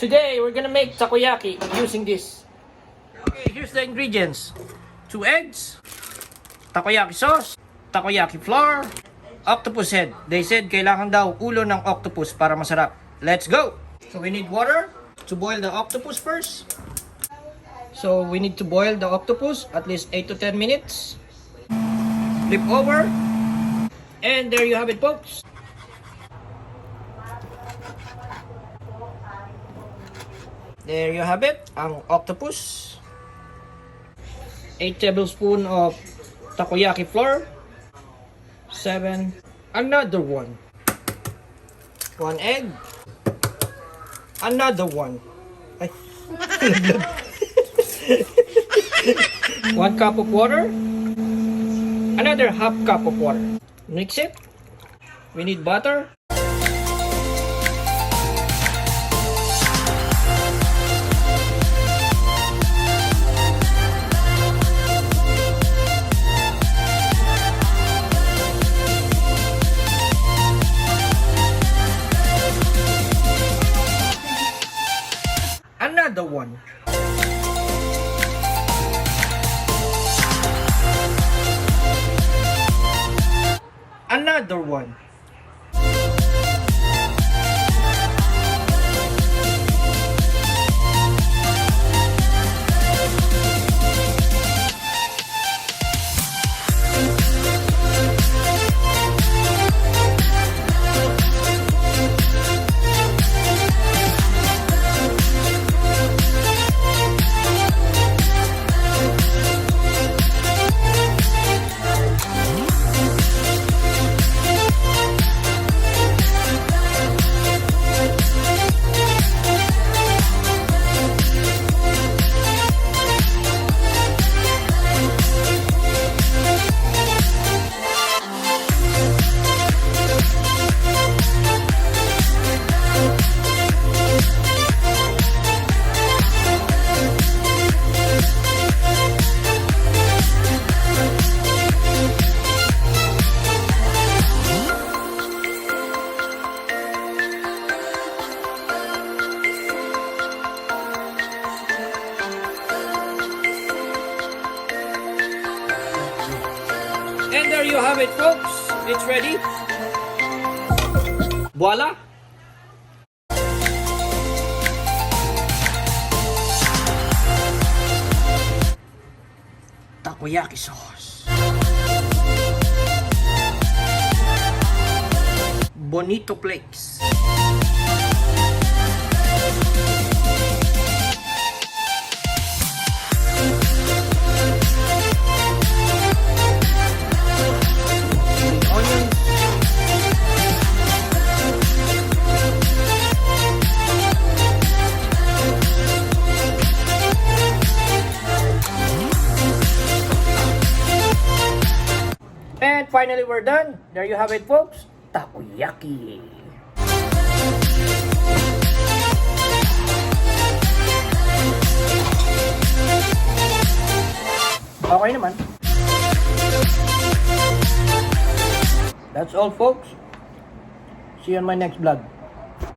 Today, we're gonna make takoyaki using this. Okay, here's the ingredients. 2 eggs, takoyaki sauce, takoyaki flour, octopus head. They said kailangan daw ulo ng octopus para masarap. Let's go! So we need water to boil the octopus first. So we need to boil the octopus at least 8 to 10 minutes. Flip over. And there you have it, folks. There you have it, ang octopus. 8 tablespoons of takoyaki flour. 7. Another one. 1 egg. Another one. 1 cup of water. Another half cup of water. Mix it. We need butter. Another one. Another one. And there you have it, folks. It's ready. Voila! Takoyaki sauce. Bonito flakes. And finally, we're done. There you have it, folks. Takoyaki. Okay naman. That's all, folks. See you on my next vlog.